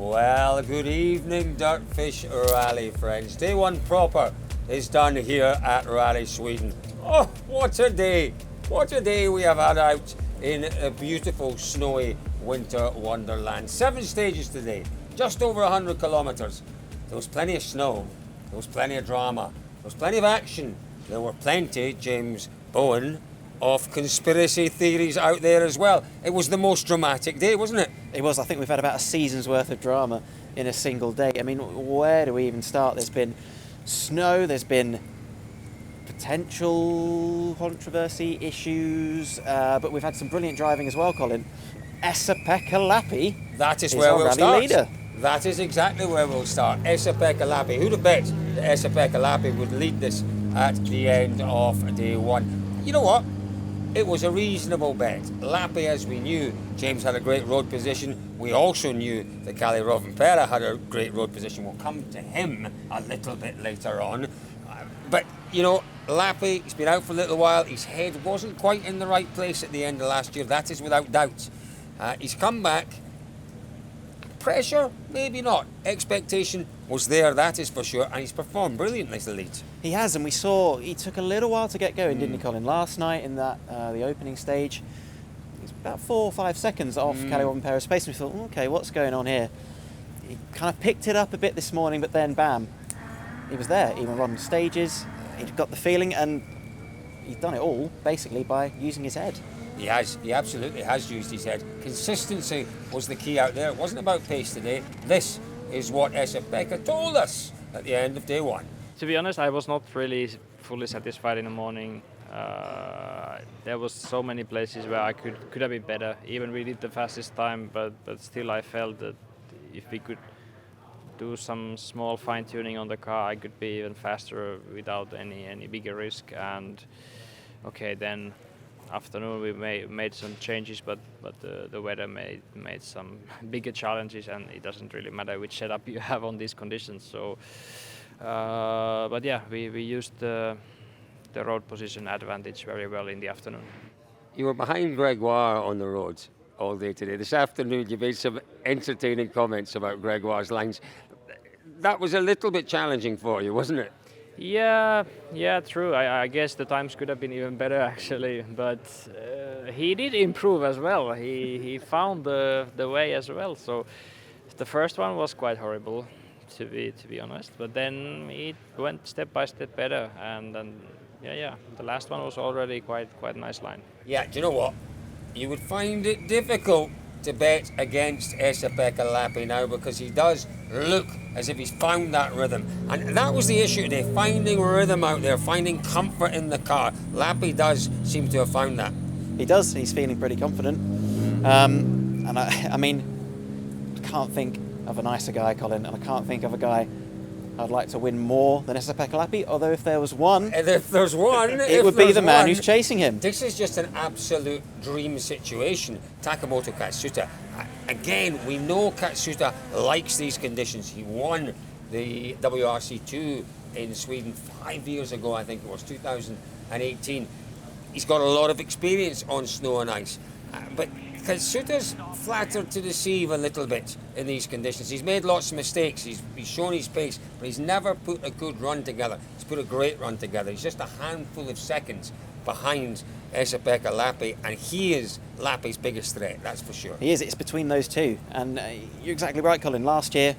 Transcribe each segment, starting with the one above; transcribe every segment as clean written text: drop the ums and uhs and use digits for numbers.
Well, good evening, Dirtfish Rally friends. Day one proper is done here at Rally Sweden. Oh, what a day! What a day we have had out in a beautiful snowy winter wonderland. 7 stages today, just over 100 kilometres. There was plenty of snow, there was plenty of drama, there was plenty of action. There were plenty, James Bowen, of conspiracy theories out there as well. It was the most dramatic day, wasn't it? It was. I think we've had about a season's worth of drama in a single day. I mean, where do we even start? There's been snow, there's been potential controversy issues, but we've had some brilliant driving as well, Colin. Esa-Pekka Lappi That is where we'll start. Leader. That is exactly where we'll start. Esa-Pekka Lappi. Who'd have bet that Esa-Pekka Lappi would lead this at the end of day one? You know what? It was a reasonable bet. Lappi, as we knew, James had a great road position. We also knew that Kalle Rovanperä had a great road position. We'll come to him a little bit later on. But, you know, Lappi, he's been out for a little while. His head wasn't quite in the right place at the end of last year. That is without doubt. He's come back. Pressure? Maybe not. Expectation was there, that is for sure, and he's performed brilliantly as the lead. He has, and we saw he took a little while to get going, didn't he, Colin? Last night in that the opening stage, he was about 4 or 5 seconds off Kalle Rovanperä's pace, and we thought, okay, what's going on here? He kind of picked it up a bit this morning, but then bam, he was there. Even on stages, he'd got the feeling, and he'd done it all basically by using his head. He has. He absolutely has used his head. Consistency was the key out there. It wasn't about pace today. This is what Esa-Pekka told us at the end of day one. To be honest, I was not really fully satisfied in the morning. There was so many places where I could have been better. Even we did the fastest time, but still I felt that if we could do some small fine-tuning on the car, I could be even faster without any bigger risk. And okay, then afternoon we made some changes, but the weather made some bigger challenges, and it doesn't really matter which setup you have on these conditions. So, but yeah, we used the road position advantage very well in the afternoon. You were behind Gregoire on the roads all day today. This afternoon you made some entertaining comments about Gregoire's lines. That was a little bit challenging for you, wasn't it? Yeah, true. I guess the times could have been even better actually, but he did improve as well. He found the way as well. So the first one was quite horrible, to be honest. But then it went step by step better, and then the last one was already quite a nice line. Yeah, do you know what? You would find it difficult to bet against Esa-Pekka Lappi now, because he does look as if he's found that rhythm. And that was the issue today, finding rhythm out there, finding comfort in the car. Lappi does seem to have found that. He does. He's feeling pretty confident. And I mean, I can't think of a nicer guy, Colin, and I can't think of a guy I'd like to win more than Esa-Pekka Lappi, although if there was one, it would be the man who's chasing him. This is just an absolute dream situation. Takamoto Katsuta. Again, we know Katsuta likes these conditions. He won the WRC 2 in Sweden 5 years ago, I think it was, 2018. He's got a lot of experience on snow and ice. But Katsuta's flattered to deceive a little bit in these conditions. He's made lots of mistakes. He's shown his pace, but he's never put a good run together. He's put a great run together. He's just a handful of seconds behind Esa-Pekka Lappi, and he is Lappi's biggest threat, that's for sure. He is. It's between those two. And you're exactly right, Colin. Last year,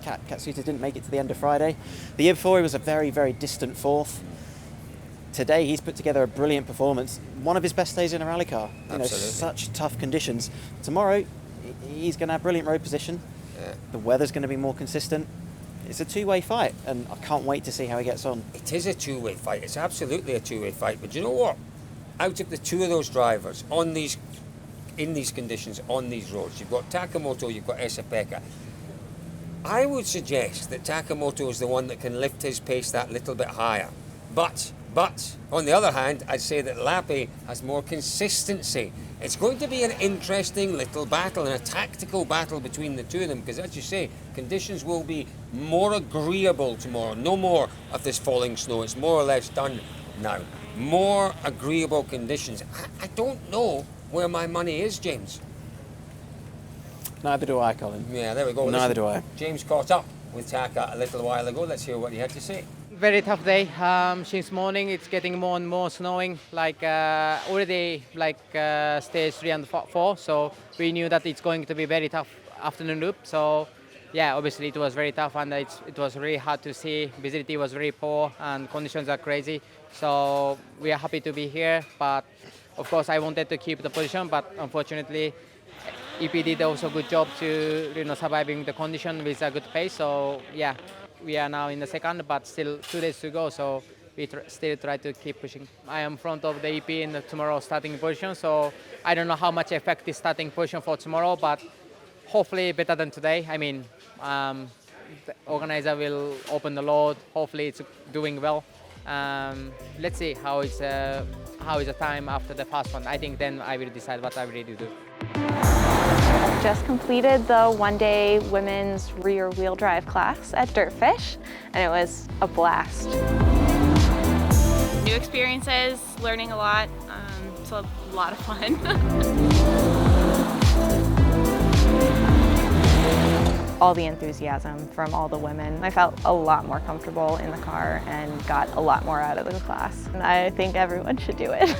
Katsuta didn't make it to the end of Friday. The year before, he was a very, very distant fourth. Today, he's put together a brilliant performance. One of his best days in a rally car. Absolutely. Such tough conditions. Tomorrow, he's going to have brilliant road position. Yeah. The weather's going to be more consistent. It's a two-way fight, and I can't wait to see how he gets on. It is a two-way fight. It's absolutely a two-way fight. But you know what? Out of the two of those drivers in these conditions, on these roads, you've got Takamoto, you've got Esa-Pekka. I would suggest that Takamoto is the one that can lift his pace that little bit higher. But on the other hand, I'd say that Lappi has more consistency. It's going to be an interesting little battle and a tactical battle between the two of them, because as you say, conditions will be more agreeable tomorrow. No more of this falling snow. It's more or less done now. More agreeable conditions. I don't know where my money is, James. Neither do I, Colin. Yeah, there we go. Neither do I. James caught up with Taka a little while ago. Let's hear what he had to say. Very tough day. Since morning, it's getting more and more snowing. Already stage 3 and 4. So we knew that it's going to be very tough afternoon loop. So yeah, obviously it was very tough, and it was really hard to see. Visibility was very poor, and conditions are crazy. So we are happy to be here. But of course, I wanted to keep the position, but unfortunately, EP did also a good job to surviving the condition with a good pace. So yeah. We are now in the second, but still 2 days to go, so we still try to keep pushing. I am front of the EP in tomorrow's starting position, so I don't know how much effect is starting position for tomorrow, but hopefully better than today. I mean, the organizer will open the load. Hopefully it's doing well. Let's see how is the time after the first one. I think then I will decide what I really do. Just completed the one-day women's rear wheel drive class at Dirtfish, and it was a blast. New experiences, learning a lot, it's a lot of fun. All the enthusiasm from all the women. I felt a lot more comfortable in the car and got a lot more out of the class. And I think everyone should do it.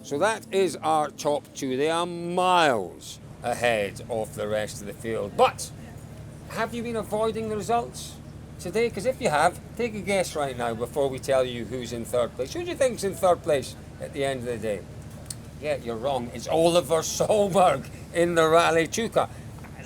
So that is our top two. They are miles ahead of the rest of the field. But have you been avoiding the results today? Because if you have, take a guess right now before we tell you who's in third place. Who do you think's in third place at the end of the day? Yeah, you're wrong. It's Oliver Solberg in the Rally Chuka.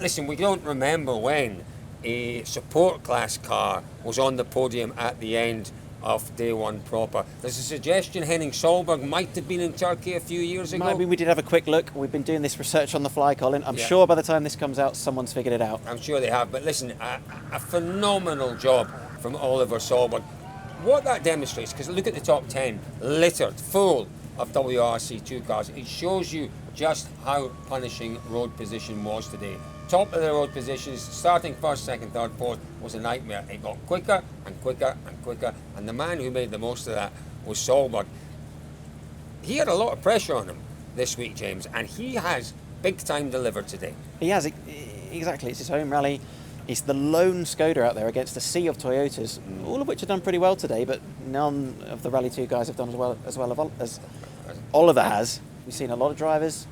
Listen, we don't remember when a support class car was on the podium at the end of day one proper. There's a suggestion Henning Solberg might have been in Turkey a few years ago. Maybe we did have a quick look. We've been doing this research on the fly, Colin. I'm sure by the time this comes out, someone's figured it out. I'm sure they have. But listen, a phenomenal job from Oliver Solberg. What that demonstrates, because look at the top 10, littered, full of WRC2 cars. It shows you just how punishing road position was today. Top of the road positions, starting first, second, third, fourth, was a nightmare. It got quicker and quicker and quicker, and the man who made the most of that was Solberg. He had a lot of pressure on him this week, James, and he has big time delivered today. He has, exactly. It's his home rally. He's the lone Skoda out there against a sea of Toyotas, all of which have done pretty well today, but none of the Rally 2 guys have done as well as Oliver has. We've seen a lot of drivers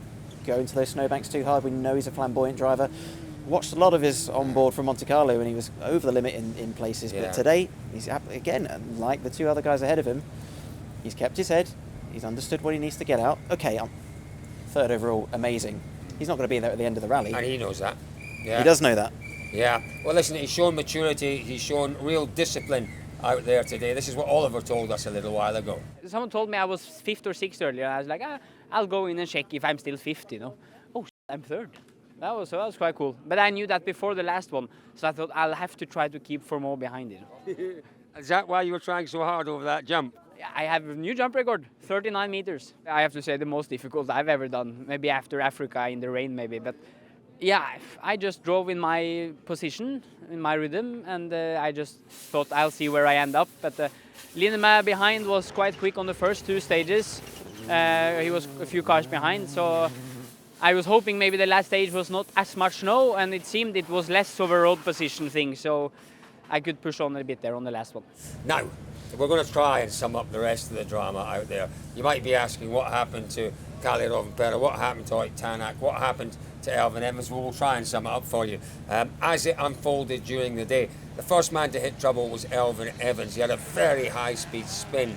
go into those snowbanks too hard. We know he's a flamboyant driver. Watched a lot of his onboard from Monte Carlo and he was over the limit in places. Yeah. But today, he's again, like the two other guys ahead of him, he's kept his head. He's understood what he needs to get out. Okay, I'm third overall, amazing. He's not going to be there at the end of the rally. And he knows that. Yeah. He does know that. Yeah. Well, listen, he's shown maturity. He's shown real discipline out there today. This is what Oliver told us a little while ago. Someone told me I was 5th or 6th earlier. I was like, I'll go in and check if I'm still 5th, you know. Oh, I'm 3rd. That was quite cool. But I knew that before the last one, so I thought I'll have to try to keep 4 more behind it. Is that why you were trying so hard over that jump? I have a new jump record, 39 meters. I have to say the most difficult I've ever done, maybe after Africa in the rain maybe. But yeah, I just drove in my position, in my rhythm, and I just thought I'll see where I end up. But Lindemann behind was quite quick on the first 2 stages. He was a few cars behind, so I was hoping maybe the last stage was not as much snow, and it seemed it was less of a road position thing, so I could push on a bit there on the last one. Now, we're going to try and sum up the rest of the drama out there. You might be asking what happened to Kalle Rovanperä, what happened to Ott Tänak, what happened to Elvin Evans. We'll try and sum it up for you. As it unfolded during the day, the first man to hit trouble was Elvin Evans. He had a very high-speed spin.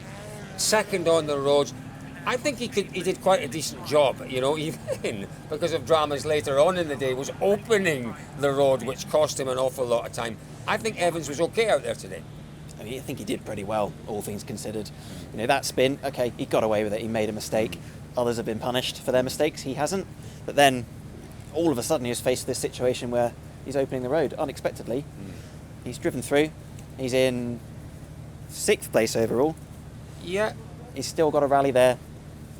Second on the roads, I think he did quite a decent job, you know, even because of dramas later on in the day, was opening the road, which cost him an awful lot of time. I think Evans was okay out there today. I think he did pretty well, all things considered. You know, that spin, okay, he got away with it, he made a mistake. Others have been punished for their mistakes, he hasn't. But then, all of a sudden, he was faced with this situation where he's opening the road unexpectedly. He's driven through, he's in 6th place overall. Yeah. He's still got a rally there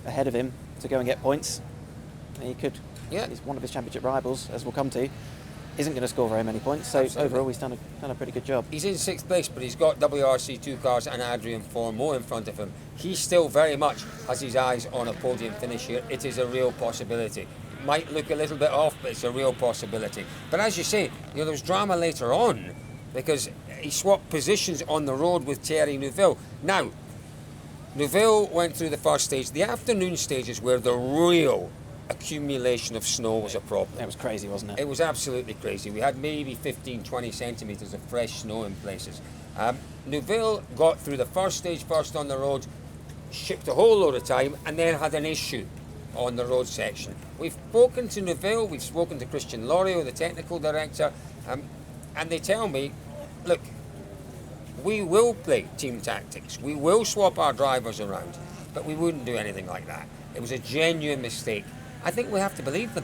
ahead of him to go and get points. He could, he's one of his championship rivals, as we'll come to. isn't going to score very many points. So Absolutely. overall, he's done a pretty good job. He's in 6th place, but he's got WRC 2 cars and Adrian Formeau in front of him. He still very much has his eyes on a podium finish here. It is a real possibility. Might look a little bit off, but it's a real possibility. But as you say, there was drama later on because he swapped positions on the road with Thierry Neuville. Now, Neuville went through the first stage. The afternoon stage is where the real accumulation of snow was a problem. It was crazy, wasn't it? It was absolutely crazy. We had maybe 15, 20 centimetres of fresh snow in places. Neuville got through the first stage first on the road, shipped a whole load of time, and then had an issue on the road section. We've spoken to Neuville, we've spoken to Christian Lorio, the technical director, and they tell me, look, we will play team tactics, we will swap our drivers around, but we wouldn't do anything like that. It was a genuine mistake. I think we have to believe them.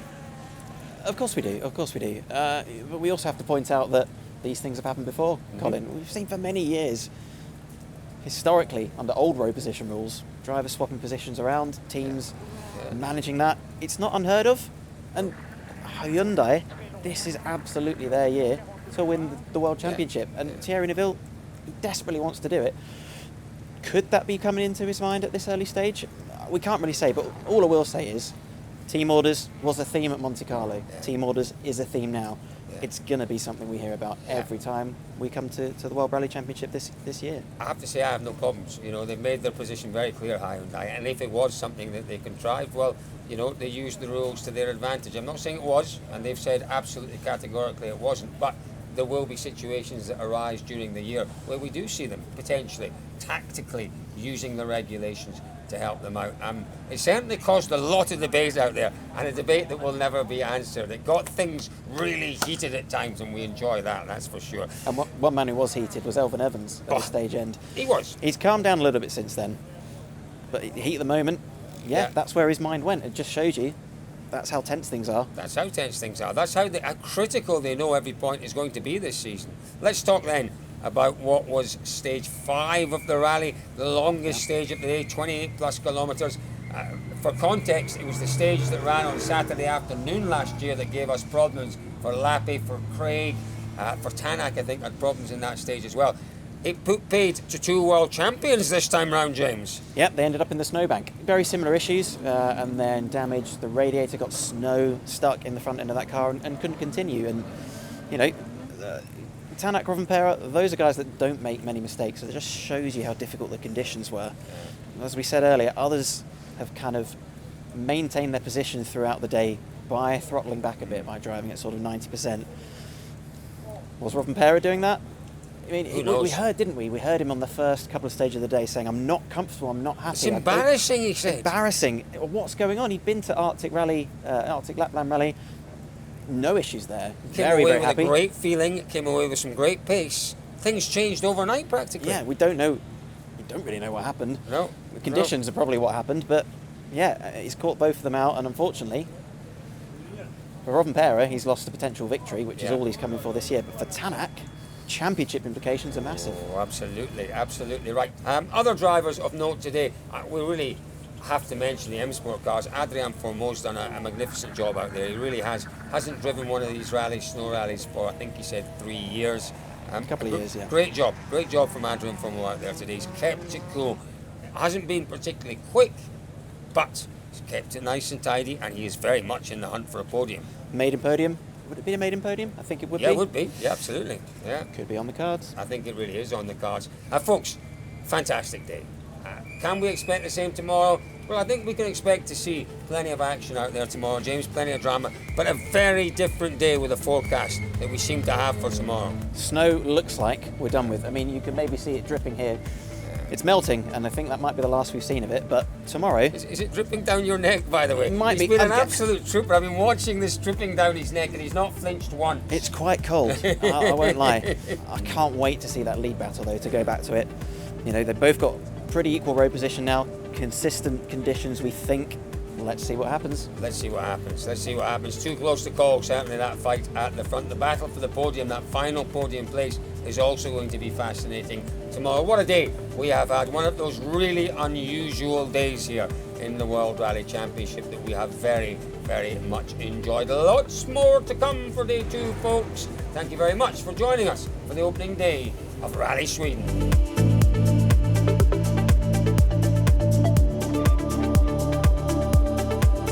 Of course we do, of course we do. But we also have to point out that these things have happened before, Colin. We've seen for many years, historically, under old road position rules, drivers swapping positions around, teams managing that. It's not unheard of. And Hyundai, this is absolutely their year to win the World Championship. And Thierry Neuville desperately wants to do it. Could that be coming into his mind at this early stage? We can't really say, but all I will say is team orders was a theme at Monte Carlo. Team orders is a theme now. It's going to be something we hear about every time we come to the World Rally Championship this year. I have to say I have no problems. They've made their position very clear, Hyundai, and if it was something that they contrived, well, they used the rules to their advantage. I'm not saying it was, and they've said absolutely categorically it wasn't, but there will be situations that arise during the year where we do see them potentially tactically using the regulations to help them out. It certainly caused a lot of debate out there, and a debate that will never be answered. It got things really heated at times, and we enjoy that, that's for sure. And one man who was heated was Elfyn Evans at the stage end. He was. He's calmed down a little bit since then, but heat of the moment, that's where his mind went. It just shows you that's how tense things are. That's how tense things are. That's how critical they know every point is going to be this season. Let's talk then about what was stage 5 of the rally, the longest stage of the day, 28 plus kilometres. For context, it was the stage that ran on Saturday afternoon last year that gave us problems for Lappi, for Craig, for Tanak, I think, had problems in that stage as well. It put paid to 2 world champions this time round, James. Yep, they ended up in the snowbank. Very similar issues, and then damaged the radiator, got snow stuck in the front end of that car and couldn't continue. And, Tanak, Rovanperä, those are guys that don't make many mistakes, so it just shows you how difficult the conditions were. As we said earlier, others have kind of maintained their position throughout the day by throttling back a bit, by driving at sort of 90%. Was Rovanperä doing that? I mean, we heard, didn't we? We heard him on the first couple of stages of the day saying, I'm not comfortable, I'm not happy. It's embarrassing, he said. Embarrassing. What's going on? He'd been to Arctic Lapland Rally. No issues there. Very very happy. With a great feeling, came away with some great pace. Things changed overnight practically. Yeah, we don't know. We don't really know what happened. No. The conditions are probably what happened, but he's caught both of them out, and unfortunately, for Rovanperä, he's lost a potential victory, which is all he's coming for this year. But for Tanak, championship implications are massive. Oh, absolutely right. Other drivers of note today, we really have to mention the M Sport cars. Adrian Formeau's done a magnificent job out there. He really hasn't driven one of these snow rallies for, I think he said, 3 years. A couple of years, yeah. Great job from Adrian Formeau out there today. He's kept it cool. Hasn't been particularly quick, but he's kept it nice and tidy, and he is very much in the hunt for a podium. Maiden podium? Would it be a maiden podium? I think it would be. Yeah, it would be. Yeah, absolutely. Yeah. Could be on the cards. I think it really is on the cards. Folks, fantastic day. Can we expect the same tomorrow? Well, I think we can expect to see plenty of action out there tomorrow, James, plenty of drama, but a very different day with a forecast that we seem to have for tomorrow. Snow looks like we're done with. I mean, you can maybe see it dripping here. It's melting, and I think that might be the last we've seen of it, but tomorrow... Is it dripping down your neck, by the way? It might He's be. been an absolute trooper. I've been watching this dripping down his neck, and he's not flinched once. It's quite cold, I won't lie. I can't wait to see that lead battle, though, to go back to it. They've both got pretty equal road position now, consistent conditions, we think. Let's see what happens. Let's see what happens. Too close to call, certainly, that fight at the front. The battle for the podium, that final podium place, is also going to be fascinating tomorrow. What a day we have had. One of those really unusual days here. in the World Rally Championship that we have very, very much enjoyed. Lots more to come for day 2, folks. Thank you very much for joining us for the opening day of Rally Sweden.